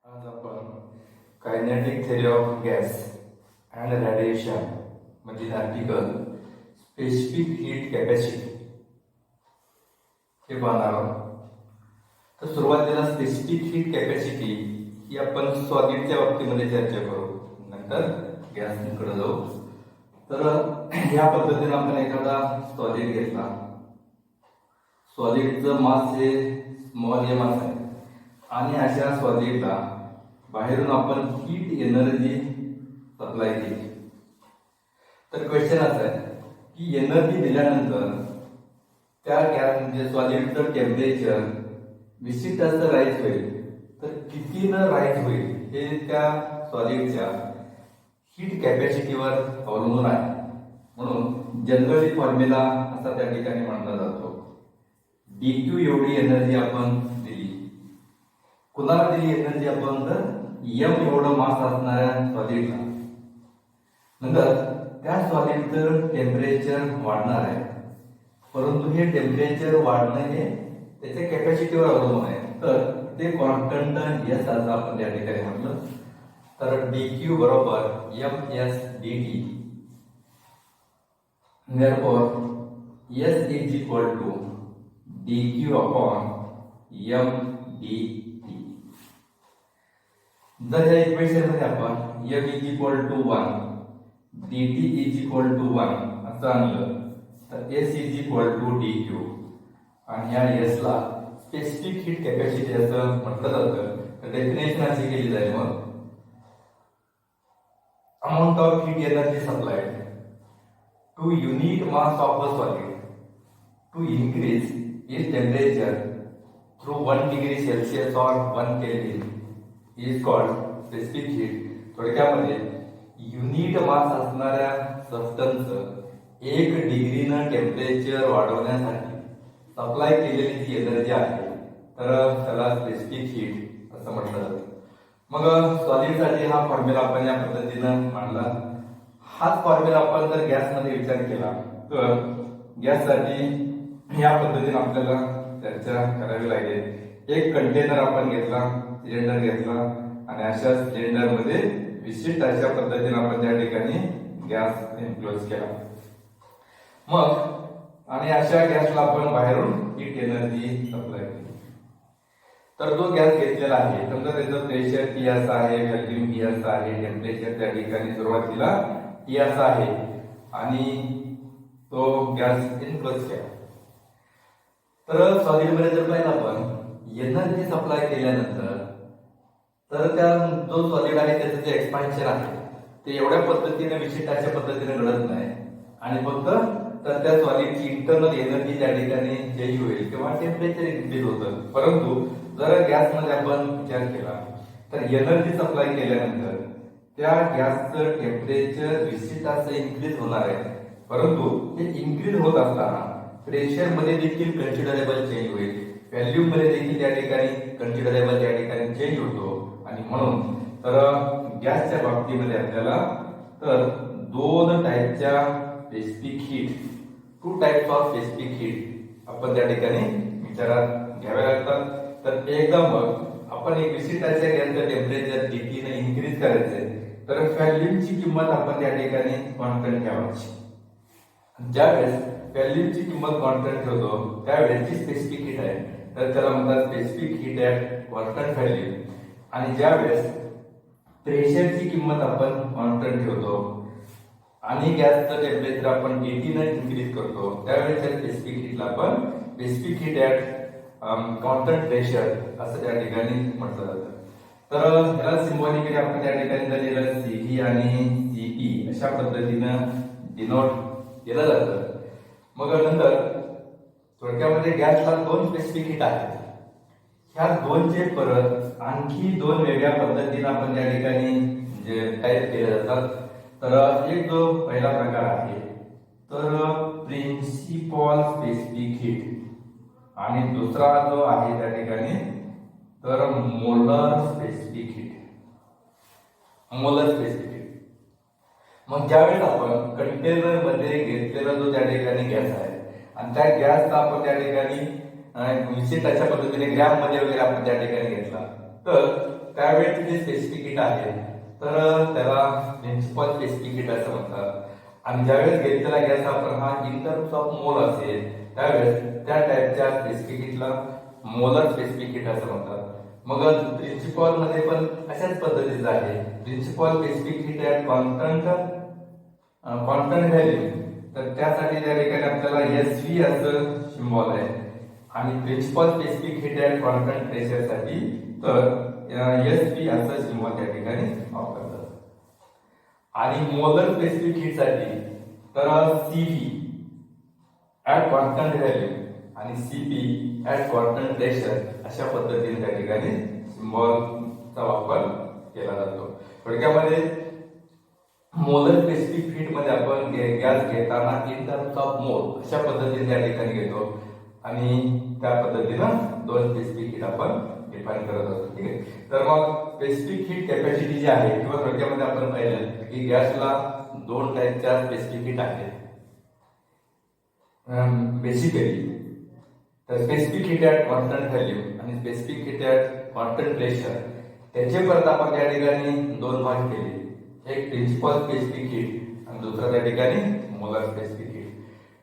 आज आपण kinetic theory of gas and radiation मधील आर्टिकल स्पेसिफिक हीट कॅपॅसिटी हे पाहणार आहोत. तर सुरुवातीला स्पेसिफिक हीट कॅपॅसिटी ही आपण सॉलिडच्या बाबतीमध्ये चर्चा करू, नंतर गॅसकडे जाऊ. तर या पद्धतीने आपण एखादा सॉलिड घेतला. सॉलिडचं मास हे स्मॉल एम आहे आणि अशा सॉलिडला बाहेरून आपण हीट एनर्जी सप्लाय केली. तर क्वेश्चन असा आहे की एनर्जी दिल्यानंतर त्या गॅस म्हणजे सॉलिडचं टेम्परेचर विशिष्ट असं राईज होईल, तर कितीनं राईज होईल हे त्या सॉलिडच्या हीट कॅपॅसिटीवर अवलंबून आहे. म्हणून जनरली फॉर्म्युला असा त्या ठिकाणी मानला जातो. dq एवढी एनर्जी आपण दिली. कुणाला दिली एनर्जी आपण? तर m एवढं मास असणाऱ्या सॉलिडला. नंतर त्या सॉलिडचं टेम्परेचर वाढणार आहे, परंतु हे टेम्परेचर वाढणं हे त्याच्या कॅपॅसिटीवर अवलंबून आहे. तर ते कॉन्स्टंट s असं आपण त्या ठिकाणी म्हटलं. तर dq बरोबर ms dt. therefore s is equal to dq upon m dt. जर या इक्वेशन मध्ये आपण m is equal to 1 dt is equal to 1 असं आणलं, तर s is equal to dq आणि या s ला स्पेसिफिक हीट कॅपॅसिटी असं म्हटलं जातं. तर डेफिनेशन अशी केली जाईल मग amount of heat energy supplied to unit mass of a solid to increase its temperature through 1 degree Celsius or 1 Kelvin is called specific heat. थोडक्यामध्ये युनिट मास असणाऱ्या सबस्टन्सचं 1 डिग्रीनं टेम्परेचर वाढवण्यासाठी सप्लाय केलेली जी एनर्जी आहे, तर त्याला स्पेसिफिक हीट असं म्हटलं जातं. मग सॉलिडसाठी हा फॉर्म्युला आपण या पद्धतीनं मांडला. हाच फॉर्म्युला आपण जर गॅसमध्ये विचार केला तर गॅससाठी या पद्धतीने आपल्याला चर्चा करावी लागेल. एक कंटेनर आपण घेतला, सिलेंडर घेतला आणि अशा सिलेंडरमध्ये विशिष्ट अशा पद्धतीने आपण त्या ठिकाणी गॅस इन्क्लोज केला. मग आणि अशा गॅसला आपण बाहेरून हीट एनर्जी सप्लाय केली. तर जो गॅस घेतलेला आहे, समजा त्याचं प्रेशर T असं आहे, व्हॉल्यूम V असं आहे, टेम्परेचर त्या ठिकाणी सुरुवातीला T असं आहे आणि तो गॅस इन्क्लोज केला. तर सॉलिडमध्ये जर पाहिलं आपण एनर्जी सप्लाय केल्यानंतर, तर त्या जो सॉलिड आहे त्याचं जे एक्सपान्शन आहे ते एवढ्या पद्धतीने विशिष्ट अशा पद्धतीने घडत नाही आणि फक्त तर त्या सॉलिडची इंटरनल एनर्जी त्या ठिकाणी चेंज होईल किंवा टेम्परेचर इन्क्रीज होतं. परंतु जर गॅसमध्ये आपण विचार केला तर एनर्जी सप्लाय केल्यानंतर त्या गॅसचं टेम्परेचर विशिष्ट असं इन्क्रीज होणार आहे, परंतु ते इन्क्रीज होत असताना प्रेशर मध्ये देखील कन्सिडरेबल चेंज होईल, व्हॅल्यूम मध्ये देखील त्या ठिकाणी कन्सिडरेबल त्या ठिकाणी चेंज होतो. आणि म्हणून तर गॅसच्या बाबतीमध्ये आपल्याला तर दोन टाईपच्या specific heat, two types of specific heat आपण त्या ठिकाणी विचारात घ्यावे लागतात. तर एकदा मग आपण एक विशिष्ट अशा गॅसचं टेम्परेचर dt ने इन्क्रीज करायचंय, तर व्हॅल्यूमची किंमत आपण त्या ठिकाणी कॉन्स्टंट ठेवायची. ज्यावेळेस व्हॅल्यूमची किंमत कॉन्स्टंट ठेवतो त्यावेळेसची स्पेसिफिक हीट आहे, तर त्याला म्हणतात specific heat at constant volume. आणि ज्यावेळेस प्रेशरची किंमत आपण कॉन्स्टंट ठेवतो आणि गॅसचं टेम्परेचर आपण dt ने इन्क्रीज करतो, त्यावेळेस स्पेसिफिक हीटला आपण specific heat at constant pressure असं त्या ठिकाणी म्हटलं जातं. तर याला सिम्बॉलिकली आपण त्या ठिकाणी दिलेलं Cv आणि Cp अशा पद्धतीनं डिनोट केलं जातं. मग नंतर थोडक्यामध्ये गॅसला दोन स्पेसिफिक हीट आहेत. ह्या दोनचे परत आणखी दोन वेगळ्या पद्धतीने आपण त्या ठिकाणी म्हणजे टाईप केले जातात. तर एक जो पहिला प्रकार आहे तर प्रिन्सिपल स्पेसिफिक हीट आणि दुसरा जो आहे त्या ठिकाणी तर molar specific heat. Molar specific heat मग ज्यावेळेस आपण कंटेनर मध्ये घेतलेला जो त्या ठिकाणी गॅस आहे आणि त्या गॅसचा आपण त्या ठिकाणी विशिष्ट अशा पद्धतीने ग्रॅम मध्ये वगैरे आपण त्या ठिकाणी घेतला, तर त्यावेळेचे जे स्पेसिफिक हीट आहे तर त्याला प्रिन्सिपल स्पेसिफिक हीट असं म्हणतात. आणि ज्यावेळेस घेतलेला गॅस आपण हा इन टर्म्स ऑफ मोल असेल त्यावेळेस त्या टाईपच्या स्पेसिफिक हीटला मोलर स्पेसिफिक हीट असं म्हणतात. मग प्रिन्सिपल मध्ये पण अशाच पद्धतीचं आहे. Principal specific heat at constant value, तर त्यासाठी त्या ठिकाणी आपल्याला SV असं सिम्बॉल आहे. आणि principal specific heat at constant pressure साठी तर SP असं सिम्बॉल त्या ठिकाणी वापरतात. आणि मोलर स्पेसिफिक हीट साठी तर CV ॲट कॉन्स्टंट व्हॅल्यू आणि CP ॲट कॉन्स्टंट प्रेशर अशा पद्धतीने त्या ठिकाणी सिम्बॉलचा वापर केला जातो. थोडक्यामध्ये मोलर स्पेसिफिक हीट मध्ये आपण गॅस घेताना इन टर्म्स ऑफ मोल अशा पद्धतीने त्या ठिकाणी घेतो आणि त्या पद्धतीनं दोन स्पेसिफिक हीट आपण डिफाइन करत असतो. ठीक आहे. तर मग स्पेसिफिक हीट कॅपॅसिटी जी आहे किंवा थोडक्यामध्ये आपण पाहिलं की गॅसला दोन टाईपच्या स्पेसिफिक हीट आहेत बेसिकली. तर specific heat at constant volume आणि specific heat at constant pressure, त्याचे परत आपण त्या ठिकाणी दोन भाग केले. एक प्रिन्सिपल स्पेसिफिक हीट आणि दुसरा त्या ठिकाणी मोलर स्पेसिफिक हीट.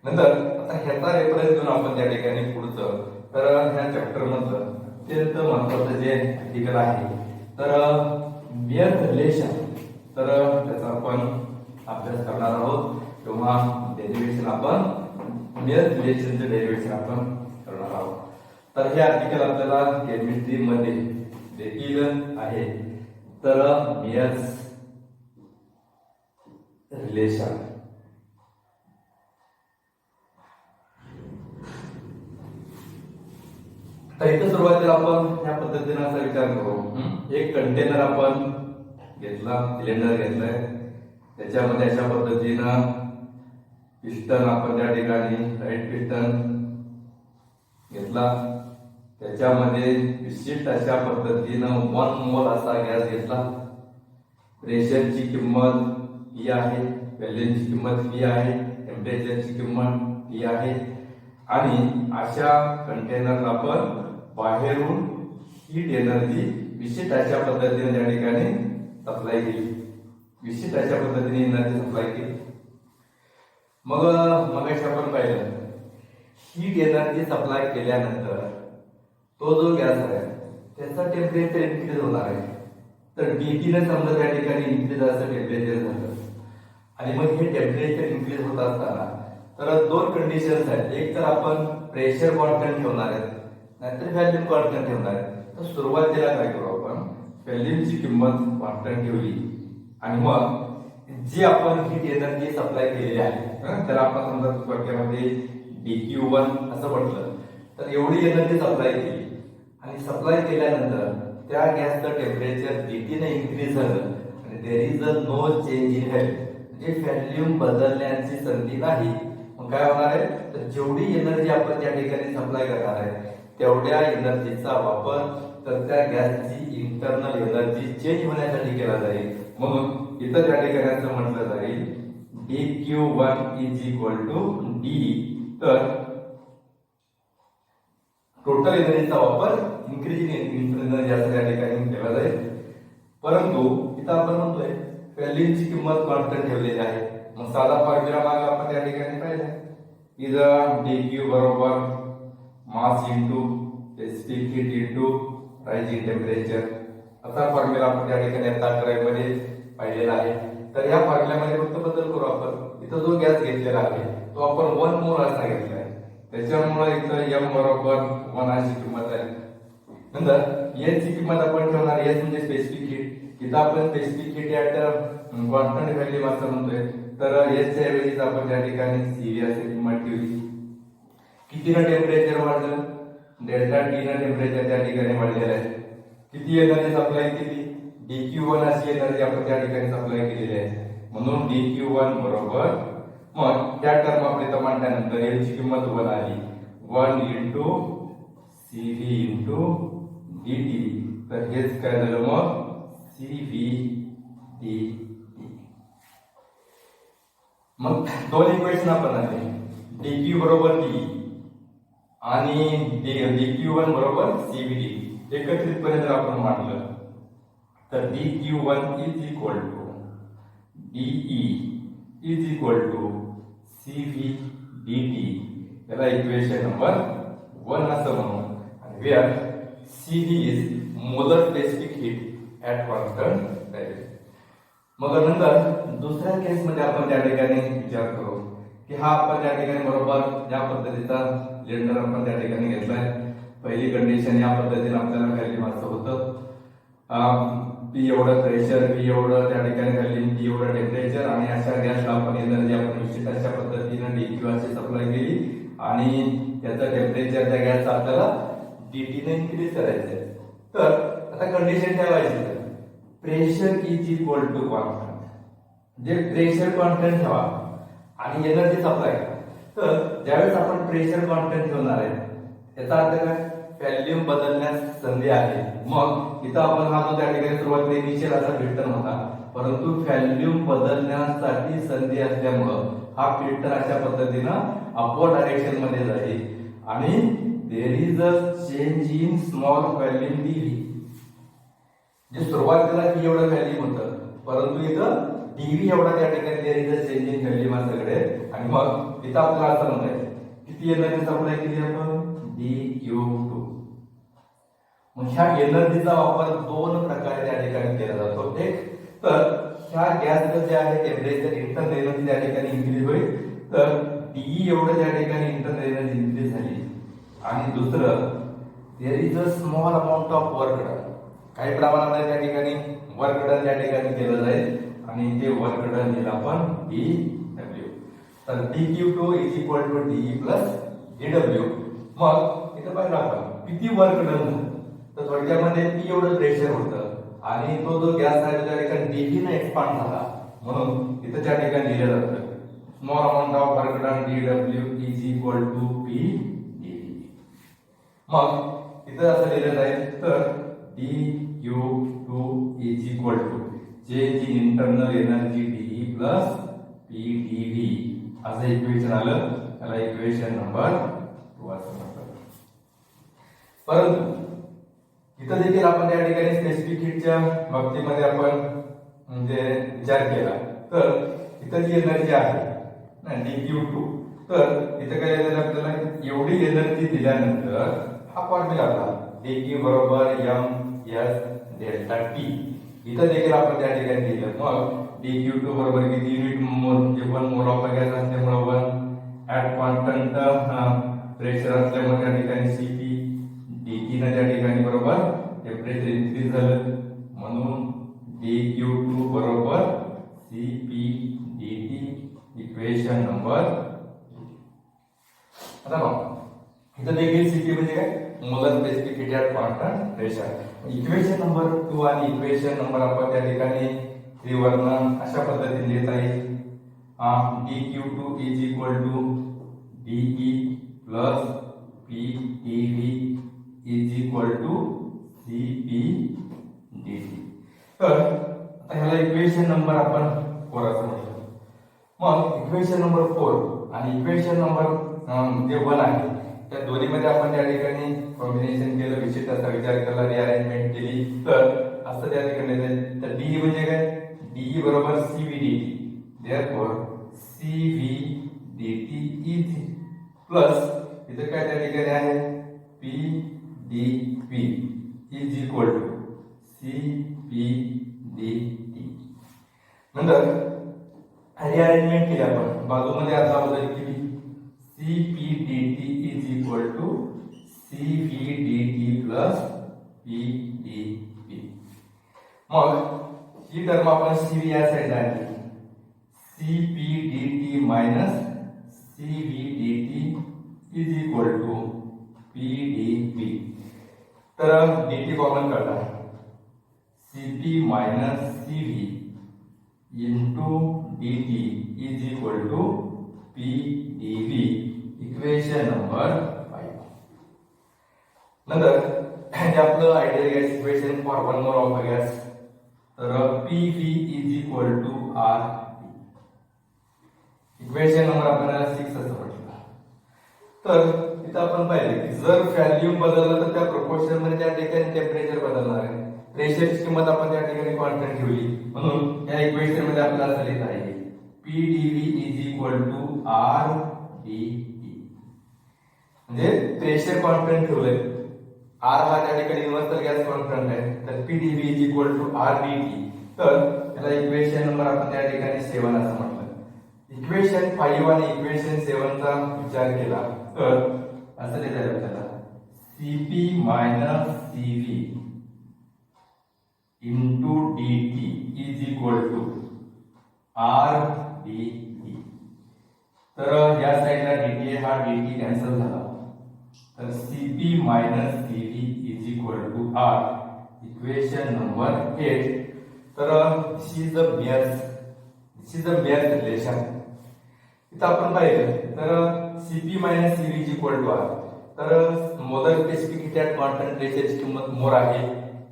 नंतर आता ह्याचा रेफरन्स घेऊन आपण त्या ठिकाणी पुढचं तर ह्या चॅप्टर मधलं अत्यंत महत्वाचं जे आर्टिकल आहे तर मेयर रिलेशन, तर त्याचा आपण अभ्यास करणार आहोत किंवा डेरिव्हेशन आपण मेयर रिलेशनचे डेरिव्हेशन आपण करणार आहोत. तर हे आर्टिकल आपल्याला केमिस्ट्री मध्ये देखील आहे. तर मेयर्स रिलेशन तर इथं सुरुवातीला आपण या पद्धतीने असा विचार करू. एक कंटेनर आपण घेतला, सिलेंडर घेतलाय, त्याच्यामध्ये अशा पद्धतीनं पिस्टन आपण त्या ठिकाणी राईट पिस्टन घेतला, त्याच्यामध्ये विशिष्ट अशा पद्धतीनं 1 मोल असा गॅस घेतला. प्रेशरची किंमत P आहे, व्हॅल्यूमची किंमत P आहे, टेम्परेचरची किंमत T आहे. आणि अशा कंटेनरला आपण बाहेरून हीट एनर्जी विशिष्ट अशा पद्धतीने त्या ठिकाणी सप्लाय केली, विशिष्ट अशा पद्धतीने एनर्जी सप्लाय केली. मग आपण पाहिलं हीट एनर्जी सप्लाय केल्यानंतर तो जो गॅस आहे त्याचा टेम्परेचर इन्क्रीज होणार आहे. तर DT ने समजा त्या ठिकाणी इन्क्रीज असं टेम्परेचर झालं आणि मग हे टेम्परेचर इन्क्रीज होत असताना तर दोन कंडिशन्स आहेत. एक तर आपण प्रेशर कॉन्स्टंट ठेवणार आहे, नाहीतर व्हॅल्यूम कॉन्स्टंट ठेवणार आहे. तर सुरुवातीला काय करू आपण, व्हॅल्यूमची किंमत कॉन्स्टंट ठेवली आणि मग जी आपण हीट एनर्जी सप्लाय केलेली आहे त्याला आपण समजा थोडक्यामध्ये DQ1 असं म्हटलं. तर एवढी एनर्जी सप्लाय केली आणि सप्लाय केल्यानंतर त्या गॅसचं टेम्परेचर DT ने इन्क्रीज झालं आणि there is a no change in value, म्हणजे व्हॅल्यूम बदलण्याची संधी नाही. मग काय होणार आहे, तर जेवढी एनर्जी आपण त्या ठिकाणी सप्लाय करणार आहे तेवढ्या एनर्जीचा वापर तर त्या गॅसची इंटरनल एनर्जी चेंज होण्यासाठी केला जाईल. म्हणून इथं त्या ठिकाणी असं म्हटलं जाईल DQ1 is equal to D. तर टोटल एनर्जीचा वापर इन्क्रीजिंग एनर्जी असं त्या ठिकाणी केला जाईल. परंतु इथं आपण म्हणतोय व्हॅल्यूमची किंमत कॉन्स्टंट ठेवलेली आहे. मग साधा फॉर्म्युला माग आपण त्या ठिकाणी पाहिला, इज DQ बरोबर मास into specific heat into rising temperature असा फॉर्म्युला आपण त्या ठिकाणी आता 11 मध्ये पाहिलेला आहे. तर या फॉर्म्युल्यामध्ये फक्त बदल करू आपण. इथं जो गॅस घेतलेला आहे तो आपण 1 मोल असा घेतला आहे, त्याच्यामुळे इथं M बरोबर 1 अशी किंमत आहे. नंतर S ची किंमत आपण ठेवणार, S म्हणजे स्पेसिफिक हीट. इथं आपण specific heat at constant value असं म्हणतोय. तर S च्या ऐवजी आपण त्या ठिकाणी CV अशी किंमत ठेवली. कितीनं टेम्परेचर वाढलं, डेल्टा T नं टेम्परेचर त्या ठिकाणी वाढलेलं आहे. किती एनर्जी सप्लाय केली, DQ1 अशी एनर्जी आपण त्या ठिकाणी सप्लाय केलेली आहे. म्हणून DQ1 बरोबर मग त्या टर्म आपण इथं मांडल्यानंतर M ची किंमत 1 आली, 1 इंटू CV इंटू DT. तर हेच काय झालं मग CV DT. मग दोन इक्वेशन आपण आले, DQ बरोबर D आणि DQ1 बरोबर CVD. एकत्रितपणे जर आपण मांडलं तर dq1 is equal to dE is equal to CV dt, याला इक्वेशन नंबर 1 असं म्हणू. आणि where CV is molar specific heat at constant temperature. मग नंतर दुसऱ्या केस मध्ये आपण त्या ठिकाणी विचार करू की हा आपण त्या ठिकाणी बरोबर या पद्धतीचा सिलेंडर आपण त्या ठिकाणी घेतलाय. पहिली कंडिशन या पद्धतीने आपल्याला व्हॅल्यू असं होतं, P एवढं प्रेशर, V एवढं त्या ठिकाणी व्हॅल्यू, T एवढं टेम्परेचर, आणि अशा गॅसला आपण एनर्जी आपण निश्चित अशा पद्धतीने dq अशी सप्लाय केली आणि त्याचं टेम्परेचर त्या गॅसचं आपल्याला dt ने इन्क्रीज करायचं. तर आता कंडिशन ठेवायची, pressure is equal to constant, जे प्रेशर कॉन्स्टंट ठेवा आणि एनर्जी सप्लाय. तर ज्यावेळेस आपण प्रेशर कॉन्स्टंट ठेवणार आहे याचा अर्थ काय, व्हॅल्यूम बदलण्यास संधी आहे. मग इथं आपण हा जो त्या ठिकाणी सुरुवातीला इनिशियल असा पिस्टन होता, परंतु व्हॅल्यूम बदलण्यासाठी संधी असल्यामुळं हा पिस्टन अशा पद्धतीनं अपवर्ड डायरेक्शन मध्ये जाईल आणि there is a change in small volume dV. जे सुरुवातीला P एवढं व्हॅल्यूम होतं, परंतु इथं dV एवढा त्या ठिकाणी there is a change in volume सगळे. आणि मग इथं आपल्याला असं म्हणताय किती एनर्जी सप्लाय केली आपण, dQ2. मग ह्या एनर्जीचा वापर दोन प्रकारे त्या ठिकाणी केला जातो. एक तर ह्या गॅसचं जे आहे टेम्परेचर इंटरनल एनर्जी त्या ठिकाणी इन्क्रीज होईल, तर dE एवढं त्या ठिकाणी इंटरनल एनर्जी इन्क्रीज झाली. आणि दुसरं there is a small amount of work done, काही प्रमाणामध्ये त्या ठिकाणी वर्क डन त्या ठिकाणी केलं जाईल आणि ते वर्क डन दिलं आपण dW. तर dQ2 is equal to dE plus dW. मग इथं पाहिलं आपण किती वर्क डन झालं, तर थोडक्यामध्ये P एवढं प्रेशर होतं आणि तो जो गॅस आहे त्या ठिकाणी dV ने एक्सपांड झाला, म्हणून इथं त्या ठिकाणी दिलं जातं small amount of work done dW is equal to P dV. मग इथं असं लिहिलं जाईल, तर dQ2 is equal to change in internal energy dE plus P dV असं इक्वेशन आलं, त्याला इक्वेशन नंबर 2 असं म्हणतात. परंतु इथं देखील आपण त्या ठिकाणी स्पेसिफिक हीटच्या बाबतीमध्ये आपण म्हणजे विचार केला, तर इथं जी एनर्जी आहे ना dQ2, तर इथं काय झालं आपल्याला, एवढी एनर्जी दिल्यानंतर हा फॉर्म्युला आला dQ बरोबर ms डेल्टा T. इथं देखील आपण त्या ठिकाणी दिलं. मग dQ2 बरोबर किती युनिट मोल, म्हणजे 1 मोल ऑफ गॅस असल्यामुळे 1 ऍट कॉन्स्टंट प्रेशर असल्यामुळे त्या ठिकाणी Cp dt ने त्या ठिकाणी बरोबर टेम्परेचर इन्क्रीज झालं, म्हणून dQ2 बरोबर Cp dt इक्वेशन नंबर. आता बघ इथं देखील Cp म्हणजे काय, molar specific heat at constant pressure. Equation number 2 आणि इक्वेशन नंबर आपण त्या ठिकाणी 3 वरनं अशा पद्धतीने लिहिता येईल, dQ2 is equal to dE plus P dV is equal to Cp dt. तर आता ह्याला इक्वेशन नंबर आपण 4 असं म्हणतो. मग इक्वेशन नंबर 4 आणि इक्वेशन नंबर जे 1 आहे त्या दोन्हीमध्ये आपण त्या ठिकाणी कॉम्बिनेशन केलं, विशिष्ट असा विचार केला, रिअरेंजमेंट केली, तर असं त्या ठिकाणी तर DE म्हणजे काय, DE बरोबर CV dt. Therefore CV dt is plus इथं काय त्या ठिकाणी आहे P dP is equal to Cp dt. नंतर रिअरेंजमेंट केली आपण, बाजूमध्ये आता बदल केली, Cp dt is equal to Cv dt plus P dP. मग ही टर्म आपण Cv या साइडला आणली, Cp dt minus Cv dt is equal to P dP. तर dt कॉमन काढला, Cp minus Cv into dt is equal to P dV equation number 5. नंतर हे आपलं ideal gas equation for 1 mole of gas, तर PV is equal to RT. Equation number आपल्याला 6 असं म्हटलं. तर इथं आपण पाहिलं की जर व्हॉल्यूम बदललं तर त्या प्रोपोर्शन मध्ये त्या ठिकाणी टेम्परेचर बदलणार आहे. प्रेशरची किंमत आपण त्या ठिकाणी कॉन्स्टंट ठेवली म्हणून या इक्वेशन मध्ये आपल्याला असं लिहिता येईल PdV is equal to RdE. म्हणजे प्रेशर कॉन्स्टंट ठेवलंय, R हा त्या ठिकाणी युनिव्हर्सल गॅस कॉन्स्टंट आहे, तर PdV is equal to RdT. तर त्याला इक्वेशन नंबर आपण त्या ठिकाणी 7 असं म्हटलं. इक्वेशन 5 आणि इक्वेशन 7 चा विचार केला तर असं लिहिता येईल आपल्याला Cp minus Cv into dt is equal to RdE. तर या साईडला dt हा dt कॅन्सल झाला, तर Cp minus Cv is equal to R. Equation number 8. तर this is the Mayer relation. इथं आपण पाहिलं तर Cp minus Cv is equal to R. तर molar specific heat at constant प्रेशरची किंमत मोर आहे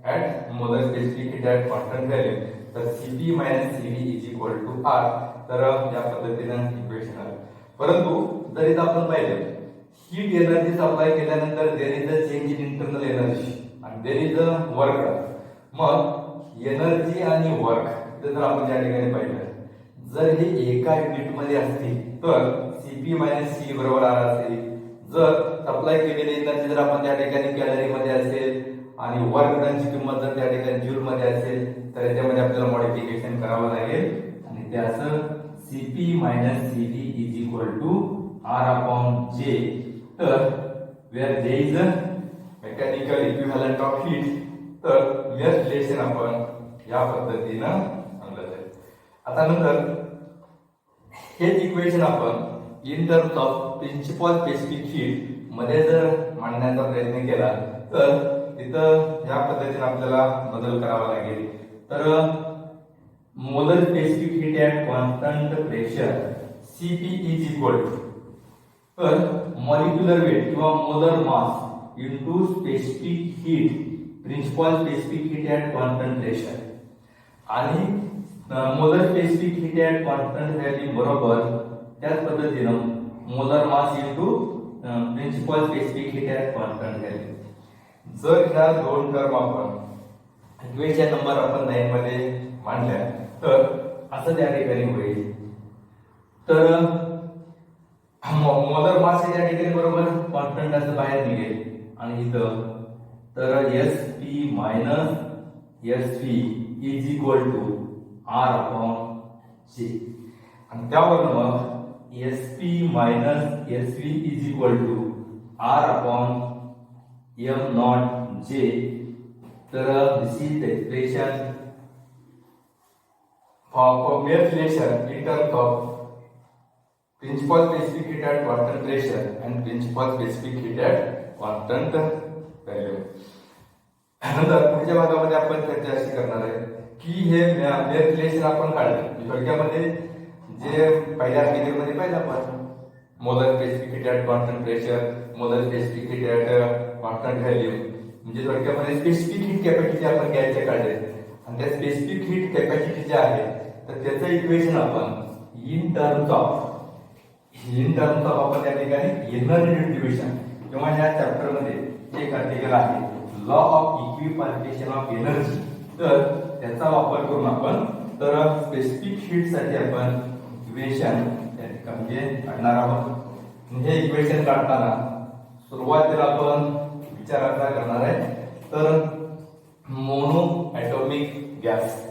at molar specific heat at constant value. तर Cp minus Cv is equal to R. तर या पद्धतीनं इक्वेशन आलं. परंतु जर इथं आपण पाहिलं हीट एनर्जी सप्लाय केल्यानंतर there is a change in internal energy आणि देर इज अ वर्क. मग एनर्जी आणि वर्क जर आपण त्या ठिकाणी पाहिलं जर हे एका युनिट मध्ये असतील तर Cp मायनस C बरोबर R असेल. जर सप्लाय केलेली एनर्जी जर आपण त्या ठिकाणी कॅलरी मध्ये असेल आणि वर्क डनची किंमत जर त्या ठिकाणी जूल मध्ये असेल तर याच्यामध्ये आपल्याला मॉडिफिकेशन करावं लागेल आणि ते असं Cp minus Cv is equal to R upon J. तर where J is a mechanical equivalent of heat. तर मेअर रिलेशन आपण या पद्धतीनं आणलं जाईल. आता नंतर हे इक्वेशन आपण in terms of principal specific heat मध्ये जर मांडण्याचा प्रयत्न केला तर इथं या पद्धतीने आपल्याला बदल करावा लागेल. तर molar specific heat at constant pressure Cp is equal to तर मॉलिक्युलर वेट किंवा molar mass into specific heat principal specific heat at constant pressure आणि molar specific heat at constant volume बरोबर त्याच पद्धतीनं molar mass into principal specific heat at constant volume. जर ह्या दोन term आपण इक्वेशन नंबर आपण 9 मध्ये मांडल्या तर असं त्या ठिकाणी होईल. तर मोलर मास त्या ठिकाणी बरोबर कॉन्स्टंट असं बाहेर निघेल आणि इथं तर Sp minus Sv is equal to R upon J. आणि त्यावरून मग Sp minus Sv is equal to R upon M not J. तर this is the expression for mere relation in terms of principal specific heat at constant pressure and principal specific heat at constant value. नंतर पुढच्या भागामध्ये आपण चर्चा अशी करणार आहे की हे मेअर रिलेशन आपण काढलं थोडक्यामध्ये जे पहिल्या आर्टिकलमध्ये पाहिलं आपण molar specific heat at constant pressure, molar specific heat at constant value, म्हणजे थोडक्यामध्ये स्पेसिफिक हीट कॅपॅसिटी आपण घ्यायचे काढले आणि त्या स्पेसिफिक हीट कॅपॅसिटी जे आहे तर त्याचं इक्वेशन आपण इन टर्म्स ऑफ आपण त्या ठिकाणी एनर्जी डिस्ट्रीब्युशन किंवा या चॅप्टर मध्ये एक आर्टिकल आहे लॉ ऑफ इक्विपार्टिशन ऑफ एनर्जी. तर त्याचा वापर करून आपण तर स्पेसिफिक हीट साठी आपण इक्वेशन म्हणजे काढणार आहोत. हे इक्वेशन काढताना सुरुवातीला आपण विचार असा करणार आहे तर मोनो ॲटॉमिक गॅस.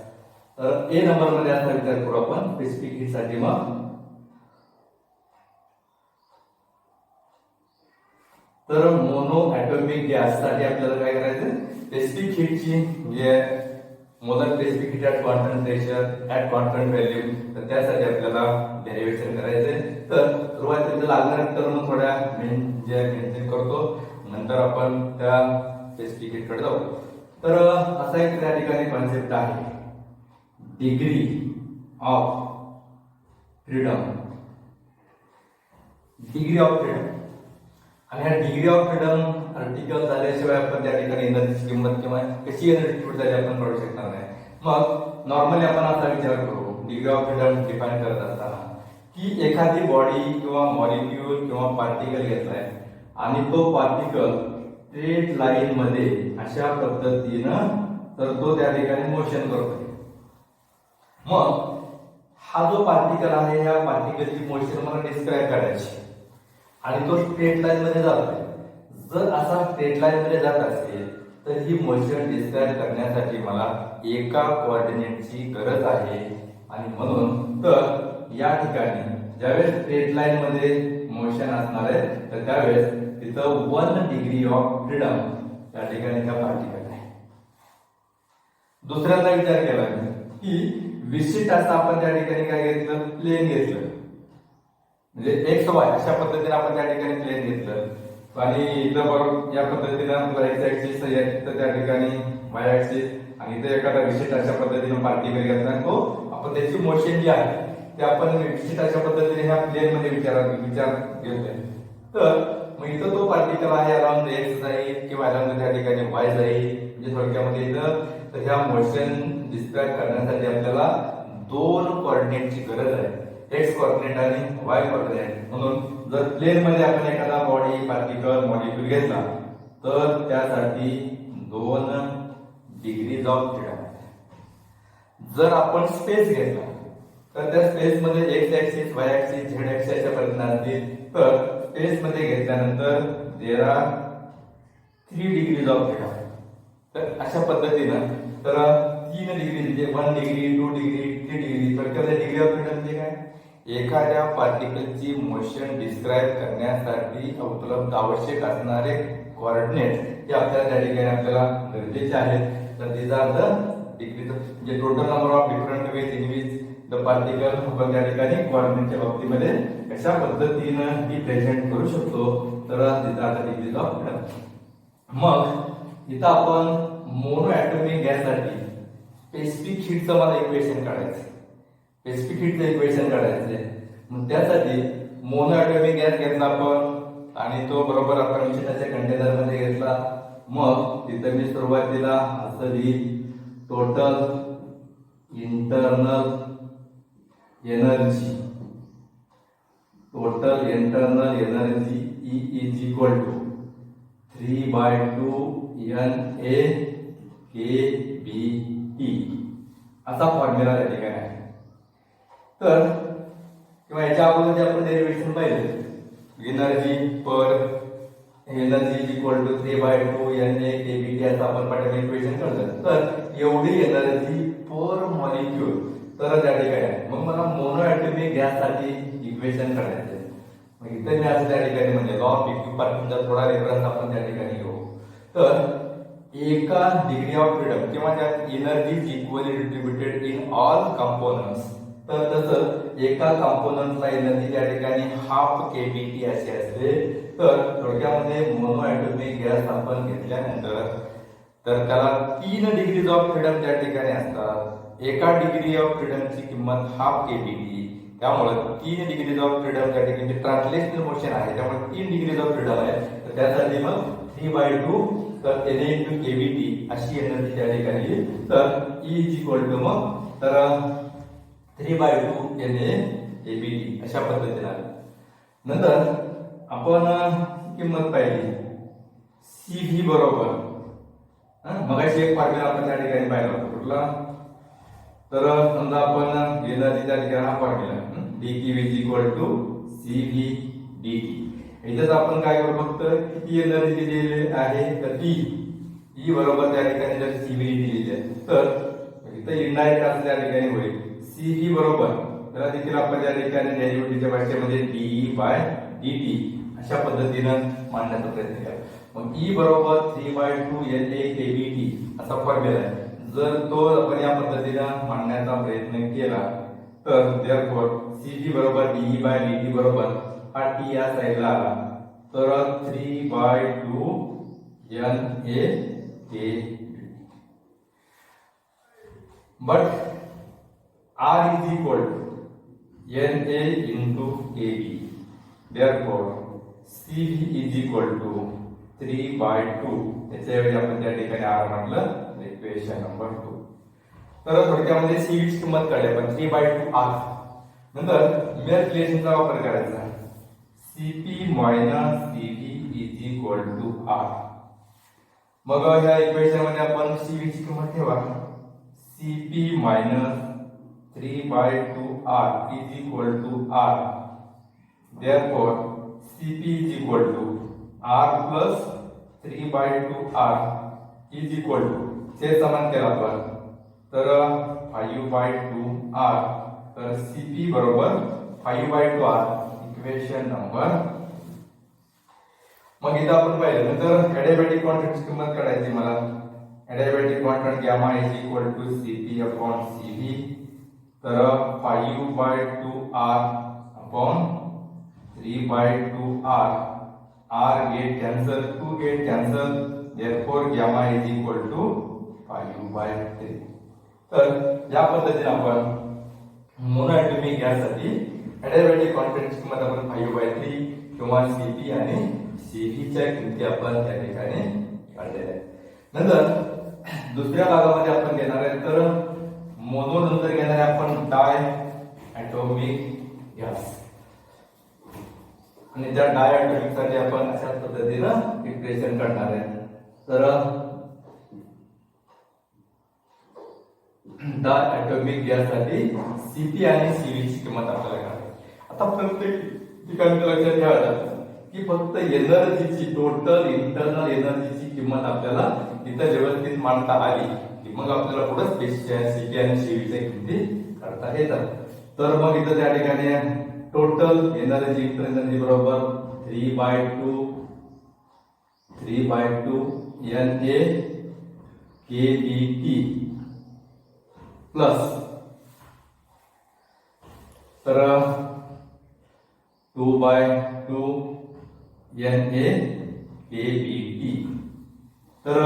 तर ए नंबर मध्ये असा विचार करू आपण स्पेसिफिक हीट साठी. मग तर मोनो ॲटॉमिक गॅस साठी आपल्याला काय करायचं स्पेसिफिक हीटची जे molar specific heat at constant pressure at constant value तर त्यासाठी आपल्याला डेरिव्हेशन करायचंय. तर सुरुवातीला लागणाऱ्या टर्म थोड्या मेन्शन करतो नंतर आपण त्या स्पेसिफिक हीट कडे जाऊ. तर असा एक त्या ठिकाणी कॉन्सेप्ट आहे degree of freedom. Degree of freedom आणि ह्या डिग्री ऑफ फ्रीडम आर्टिकल झाल्याशिवाय आपण त्या ठिकाणी एनर्जीची किंमत किंवा कशी एनर्जी डिस्ट्रीब्यूट झाली आपण कळू शकणार नाही. मग नॉर्मली आपण असा विचार करू डिग्री ऑफ फ्रीडम डिफाइन करत असताना की एखादी बॉडी किंवा मॉलिक्यूल किंवा पार्टिकल घेतलाय आणि तो पार्टिकल स्ट्रेट लाईन मध्ये अशा पद्धतीनं तर तो त्या ठिकाणी मोशन करतोय. मग हा जो पार्टिकल आहे या पार्टिकलची मोशन मला डिस्क्राईब करायची आणि तो स्ट्रेट लाईन मध्ये जातोय. जर असा स्ट्रेट लाईन मध्ये जात असेल तर ही मोशन डिस्क्राईब करण्यासाठी मला एका कोऑर्डिनेटची गरज आहे. आणि म्हणून तर या ठिकाणी ज्यावेळेस स्ट्रेट लाईन मध्ये मोशन असणार आहे तर त्यावेळेस तिथं 1 डिग्री ऑफ फ्रीडम त्या ठिकाणी त्या पार्टिकल आहे. दुसऱ्यांदा विचार केला की विशिष्ट असं आपण त्या ठिकाणी काय घेतलं, प्लेन घेतलं, म्हणजे एक्स वाय अशा पद्धतीने आपण त्या ठिकाणी प्लेन घेतलं आणि इथं बरोबर या पद्धतीनं एक्स ऍक्सिस तर त्या ठिकाणी वाय ऍक्सिस आणि इथे एखादा विशिष्ट अशा पद्धतीनं पार्टिकल घेतला आणि तो आपण त्याची मोशन जी आहे ते आपण विशिष्ट अशा पद्धतीने ह्या प्लेन मध्ये विचार घेतोय. तर मग इथं तो पार्टिकल आहे अराउंड एक्स जाईल किंवा अराउंड त्या ठिकाणी वाय जाईल. म्हणजे थोडक्यामध्ये इथं तर ह्या मोशन डिस्क्राईब करण्यासाठी आपल्याला 2 कोऑर्डिनेटची गरज आहे, एक्स कोऑर्डिनेट आणि वाय कोऑर्डिनेट. म्हणून जर प्लेन मध्ये आपण एखादा बॉडी पार्टिकल मॉलिक्यूल घेतला तर त्यासाठी 2 डिग्रीज ऑफ फ्रीडम. जर आपण स्पेस घेतला तर त्या स्पेस मध्ये x axis Y axis Z axis अशा पद्धतीने असतील. तर स्पेस मध्ये घेतल्यानंतर there are 3 degrees of freedom. तर अशा पद्धतीनं तर 3 डिग्री म्हणजे 1 डिग्री 2 डिग्री 3 डिग्री. थोडक्यात डिग्री ऑफ फ्रीडम म्हणजे काय, एखाद्या पार्टिकलची मोशन डिस्क्राईब करण्यासाठी उपलब्ध आवश्यक असणारे कोऑर्डिनेट हे आपल्याला त्या ठिकाणी आपल्याला गरजेचे आहेत. तर these are the degrees म्हणजे total number of different ways in which the particle आपण त्या ठिकाणी कोऑर्डिनेटच्या बाबतीमध्ये कशा पद्धतीनं ही प्रेझेंट करू शकतो. तर these are the degrees of freedom. मग इथं आपण मोनो ऍटॉमिक गॅस साठी स्पेसिफिक हीटचं मला इक्वेशन काढायचं, स्पेसिफिक हीटचं इक्वेशन काढायचंय. मग त्यासाठी मोनो ऍटॉमिक गॅस घेतला आपण आणि तो बरोबर आपण विशिष्ट कंटेनर मध्ये घेतला. मग तिथं मी सुरुवातीला असं लिहिलं, total internal energy, total internal energy E is equal to 3/2 NA KBT असा फॉर्म्युला त्या ठिकाणी आहे. तर किंवा याच्या अगोदर आपण डेरिव्हेशन पाहिलं, energy per energy is equal to 3/2 NA KBT असं आपण पाठीमागे इक्वेशन काढलं. तर एवढी एनर्जी पर मॉलिक्यूल तर त्या ठिकाणी आहे. मग मला मोनो ऍटॉमिक गॅस साठी इक्वेशन काढायचं. मग इथे मी असं त्या ठिकाणी म्हणजे लॉ ऑफ इक्विलिब्रियम पासूनचा थोडा रेफरन्स आपण त्या ठिकाणी घेऊ. तर एका डिग्री ऑफ फ्रीडम किंवा त्यात energy is equally distributed in all components. तर तसं एका कंपोनंटला एनर्जी त्या ठिकाणी हाफ केबीटी अशी असते. तर थोडक्यामध्ये मोनो ऍटॉमिक गॅस आपण घेतल्यानंतर तर त्याला 3 डिग्रीज ऑफ फ्रीडम त्या ठिकाणी असतात. एका डिग्री ऑफ फ्रीडमची किंमत हाफ केबीटी. त्यामुळे 3 डिग्रीज ऑफ फ्रीडम त्या ठिकाणी ट्रान्सलेशनल मोशन आहे, त्यामुळे 3 डिग्रीज ऑफ फ्रीडम आहे. तर त्यासाठी मग 3/2 तर NA × KBT अशी एनर्जी त्या ठिकाणी. तर E इज इक्वल टू मग तर 3/2 NA KBT अशा पद्धतीने. नंतर आपण किंमत पाहिली CV बरोबर मगाशी एक फॉर्म्युला आपण त्या ठिकाणी पाहिला कुठला, तर समजा आपण एनर्जी त्या ठिकाणी हा formula dQ is equal to CV dt. इथेच आपण काय करू, फक्त किती एनर्जी दिलेली आहे तर E बरोबर त्या ठिकाणी जर CV दिलेली आहे तर इथं इनडायरेक्ट असं त्या ठिकाणी होईल CV बरोबर त्याला देखील आपण त्या ठिकाणी डेरिव्हेटिव्हच्या भाषेमध्ये dE/dt अशा पद्धतीनं मांडण्याचा प्रयत्न करा. मग E बरोबर 3/2 NA KBT असा फॉर्म्युला आहे. जर तो आपण या पद्धतीनं मांडण्याचा प्रयत्न केला तर therefore CV बरोबर dE/dt बरोबर हा T या साईडला आला तर 3/2 NA KBT. But R is equal to NA into KB. Therefore CV is equal to 3/2. याच्याऐवजी आपण त्या ठिकाणी R म्हटलं, इक्वेशन नंबर 2. तर थोडक्यामध्ये CV ची किंमत काढली आपण 3/2 R. नंतर मेअर रिलेशनचा वापर करायचा. CP - CV is equal to R. मग ह्या इक्वेशन मध्ये आपण Cv ची किंमत ठेवा. Cp minus 3/2r is equal to r. Therefore, Cp is equal to r plus 3/2r is equal to हे समान केला आपण तर 5/2r. तर Cp बरोबर 5/2r इक्वेशन नंबर. मग इथं आपण पाहिलं नंतर एडियाबॅटिक कॉन्स्टंटची किंमत काढायची मला. Adiabatic constant gamma is equal to Cp upon Cv. तर 5/2r upon 3/2r. r get cancel, 2 get cancel. therefore gamma is equal to 5/3. तर या पद्धतीने आपण मोनोएटॉमिक गॅससाठी एडियाबॅटिक कॉन्स्टंटची किंमत आपण 5/3 किंवा Cp आणि Cv च्या किमती आपण त्या ठिकाणी काढलेल्या आहेत. नंतर दुसऱ्या भागामध्ये आपण घेणार आहे तर मोनो नंतर घेणार आहे आपण डाय ॲटॉमिक गॅस. आणि त्या डाय ॲटॉमिक साठी आपण अशाच पद्धतीनं इक्वेशन काढणार आहे. तर डाय ॲटॉमिक गॅस साठी Cp आणि Cv ची किंमत आपल्याला काढायची. आता प्रत्येक ठिकाणी लक्षात ठेवायचं की फक्त एनर्जीची टोटल इंटरनल एनर्जीची किंमत आपल्याला इथं व्यवस्थित मांडता आली की मग आपल्याला पुढे Cp आणि Cv च्या किमती काढता येतात. तर मग इथं त्या ठिकाणी टोटल एनर्जी इंटरनल बरोबर 3/2 Na kBT प्लस तर 2/2 Na kBT. तर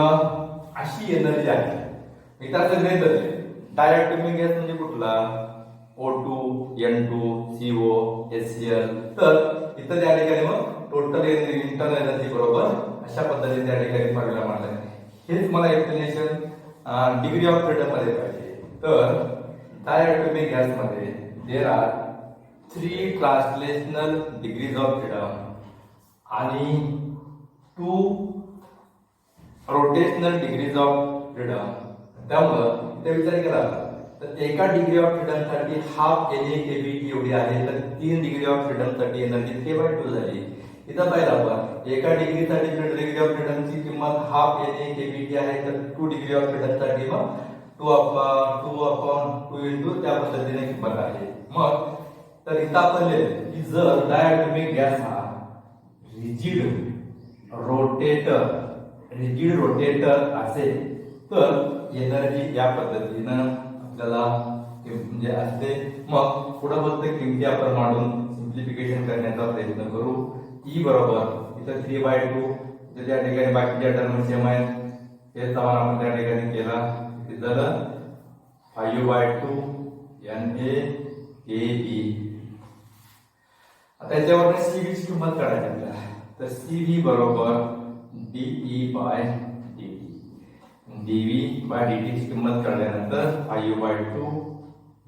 अशी एनर्जी आहे. इथं असं गृहीत धरले डायॲटॉमिक गॅस म्हणजे कुठला O2 N2 CO HCl. तर इथं त्या ठिकाणी मग टोटल इंटरनल एनर्जी बरोबर अशा पद्धतीने त्या ठिकाणी फॉर्म्युला मांडलाय. हेच मला एक्सप्लेनेशन डिग्री ऑफ फ्रीडम मध्ये पाहिजे. तर डायॲटॉमिक गॅस मध्ये there are 3 translational degrees of freedom आणि 2 रोटेशनल डिग्रीज ऑफ फ्रीडम. त्यामुळं ते विचार केला तर एका डिग्री ऑफ फ्रीडम साठी हाफ Na kBT एवढी आहे. तर 3 डिग्री ऑफ फ्रीडम साठी एनर्जी 3/2 झाली. इथं पाहिलं आपण एका डिग्री साठी डिग्री ऑफ फ्रीडमची किंमत हाफ Na kBT आहे. तर 2 डिग्री ऑफ फ्रीडम साठी मग 2/2 इंटू त्या पद्धतीने किंमत आहे. मग तर इथं आपण लिहिलं की जर डायॲटॉमिक गॅस हा रिजिड रोटेटर असेल तर एनर्जी या पद्धतीनं आपल्याला म्हणजे असते. मग पुढे फक्त किमती आपण मांडून सिंप्लिफिकेशन करण्याचा प्रयत्न करू. E बरोबर इथं 3/2 त्या ठिकाणी बाकीच्या टर्म सेम आहेत. हे समान आपण त्या ठिकाणी केला. इथे झालं 5/2 Na kB. आता याच्यावर Cv ची किंमत काढायची आपल्याला. तर Cv बरोबर dE/dt. dV/dt ची किंमत काढल्यानंतर 5/2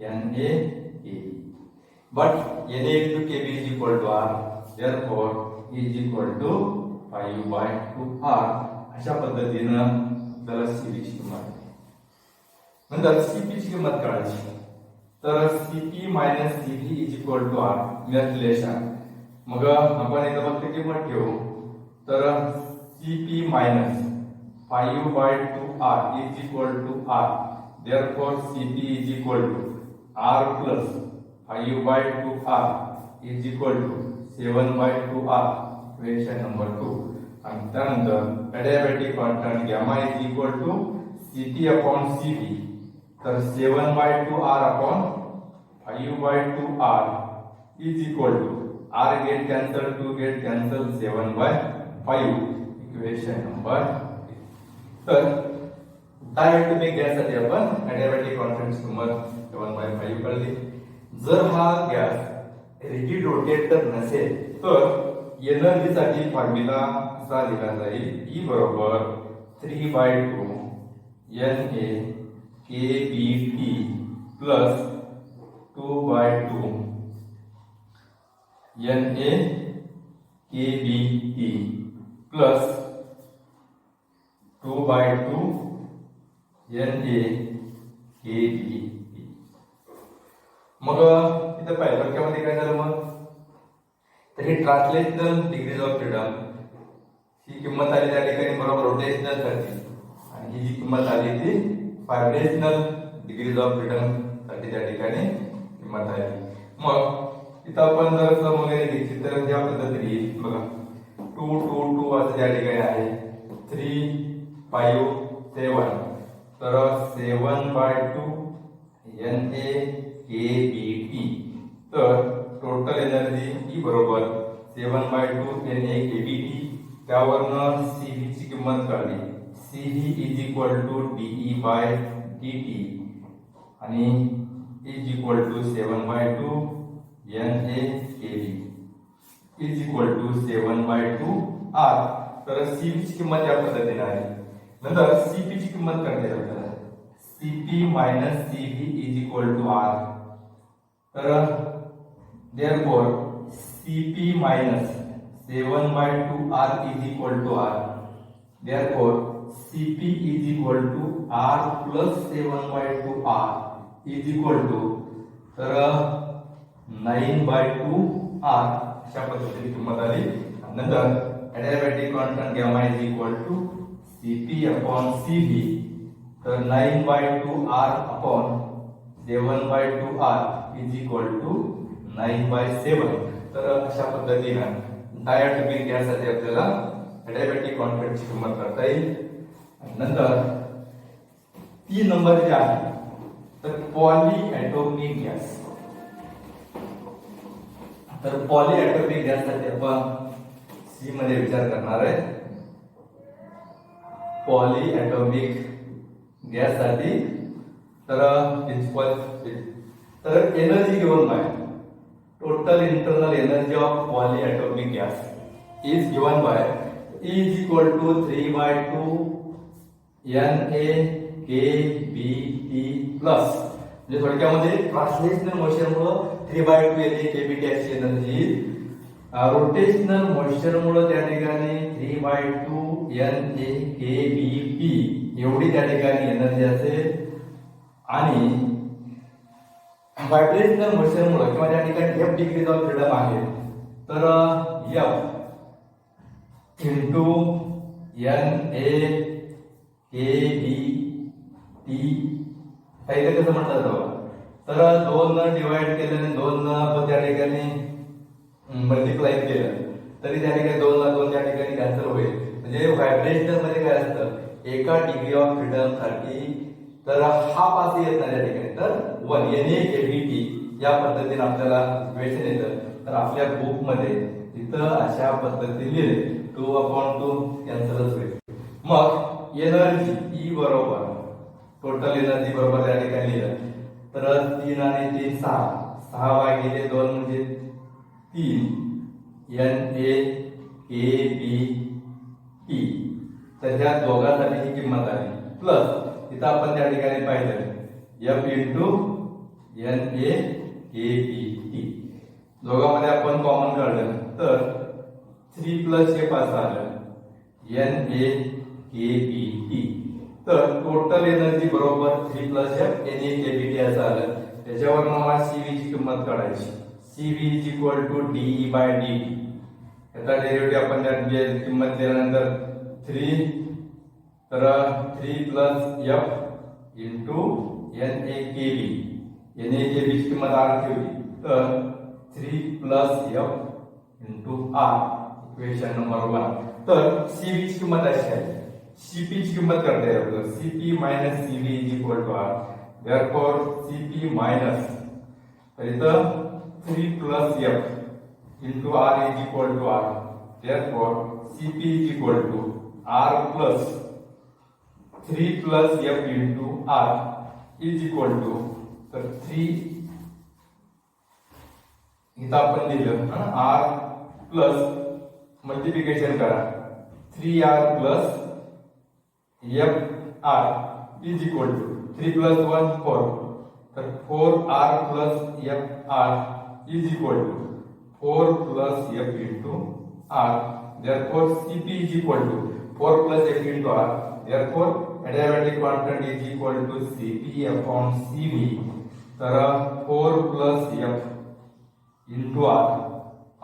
Na kB. But Na into kB is equal to r. Therefore E is equal to 5/2r. अशा पद्धतीनं आपल्याला Cv ची किंमत. नंतर Cp ची किंमत काढायची. तर Cp minus Cv is equal to r relation. मग आपण इथं फक्त किंमत ठेवू. तर Cp minus 5/2r is equal to r. Therefore Cp is equal to r plus 5/2r is equal to 7/2r. Equation number 2. आणि त्यानंतर adiabatic constant gamma is equal to Cp upon Cv. तर 7/2r upon 5/2r is equal to r get cancel 2 get cancel 7/5. Equation number. तर diatomic gas साठी आपण एडियाबॅटिक कॉन्स्टंटची किंमत 7/5 काढली. जर हा गॅस रिजिड रोटेटर नसेल तर एनर्जी साठी फॉर्म्युला असा लिहिला जाईल. E बरोबर 3/2 Na kBT plus 2/2 Na kBT plus 2/2 NA KB. मग इथं पाहिजे वाक्यामध्ये काय झालं मग, तर ही ट्रान्सलेशनल डिग्रीज ऑफ फ्रीडम ही किंमत आली त्या ठिकाणी बरोबर रोटेशनल साठी, आणि ही जी किंमत आली ती व्हायब्रेशनल डिग्रीज ऑफ फ्रीडम साठी त्या ठिकाणी किंमत आली. मग इथं आपण जर सम वगैरे घेतली तर ज्या पद्धतीने येईल बघा, 2 2 2 असं त्या ठिकाणी आहे, 3 5 7, तर 7/2 NA KBT. तर टोटल एनर्जी ही बरोबर 7/2 NA KBT. त्यावरनं CV ची किंमत काढली, CV is equal to DE/dt आणि is equal to 7/2 NA KB is equal to 7/2 R. तर CV ची किंमत या पद्धतीने आहे. नंतर CP ची किंमत काढली आपल्याला, CP minus CV is equal to R. तर therefore CP minus 7/2 R is equal to R. Therefore CP is equal to R plus 7/2 R is equal to, तर 9/2 R अशा पद्धतीने किंमत आली. नंतर adiabatic constant gamma is equal to CP upon CV. तर 9/2 R upon 7/2 R is equal to 9/7. तर अशा पद्धतीनं डायटॉमिक गॅससाठी आपल्याला ॲडियाबॅटिक कॉन्स्टंटची किंमत करता येईल. नंतर 3 नंबर जे आहे तर पॉलीॲटॉमिक गॅस. तर पॉलीॲटॉमिक गॅससाठी आपण सी मध्ये विचार करणार आहे. पॉलीॲटॉमिक गॅससाठी तर प्रिन्सिपल, तर energy given by total internal energy of polyatomic gas is given by E is equal to 3/2 NA KBT plus, म्हणजे थोडक्यामध्ये ट्रान्सलेशनल मोशन मुळे 3/2 NA KBT अशी एनर्जी, रोटेशनल मोशन मुळे त्या ठिकाणी 3/2 NA KBP एवढी त्या ठिकाणी एनर्जी असेल, आणि व्हायब्रेशनल मोशन मुळे किंवा त्या ठिकाणी F डिग्रीज ऑफ फ्रीडम आहे, तर F इंटू NA KBT काही कसं म्हणतात बघा, तर 2 न डिवाइड केल्याने 2 न त्या ठिकाणी मल्टिप्लाय केलं तरी त्या ठिकाणी 2 ला 2 त्या ठिकाणी कॅन्सल होईल. म्हणजे व्हायब्रेशनल मध्ये काय असतं, एका डिग्री ऑफ फ्रीडम साठी तर हाफ असे येत नाही त्या ठिकाणी, तर 1 NA KBT या पद्धतीने आपल्याला इक्वेशन येतं. तर आपल्या बुक मध्ये इथं अशा पद्धतीने लिहिले 2/2 कॅन्सलच होईल. मग एनर्जी E बरोबर टोटल एनर्जी बरोबर त्या ठिकाणी लिहिलं, तर 3 आणि 3 6/2 म्हणजे 3 NA KBT. तर ह्या दोघांसाठी ही किंमत आली, प्लस इथं आपण त्या ठिकाणी पाहिलं F इंटू NA KBT. दोघांमध्ये आपण कॉमन काढलं तर 3 प्लस F असं आलं NA KBT. तर टोटल एनर्जी बरोबर 3 प्लस F NA KBT असं आलं. त्याच्यावर मला CV ची किंमत काढायची, CV is equal to DE/dt. याचा डेरिव्हेटिव्ह आपण त्या किंमत दिल्यानंतर 3, तर 3 plus F into NA KB. NA KB ची किंमत R ठेवली, तर 3 plus F into R, equation number 1. तर CV ची किंमत अशी आहे, CP ची किंमत करता येईल आपल्याला, CP minus CV is equal to R. therefore CP minus, तर इथं 3 plus F into R is equal to R. therefore CP is equal to R plus 3 plus F into R is equal to, तर 3 इथं आपण दिलं R plus multiplication करा 3R plus FR is equal to 3 plus 1 4, तर 4R plus FR is equal to 4 plus F into R. therefore Cp is equal to 4 plus F into R. Therefore adiabatic constant is equal to Cp upon Cv. तर 4 plus F into R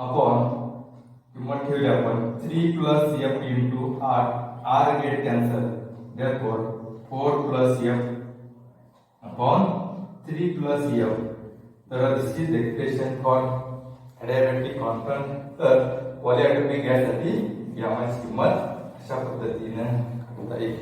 upon किंमत ठेवली आपण 3 plus F into R. R get cancel. Therefore 4 plus F upon 3 plus F. तर this is the expression for adiabatic constant. तर polyatomic गॅससाठी याची किंमत अशा पद्धतीने काढता येईल.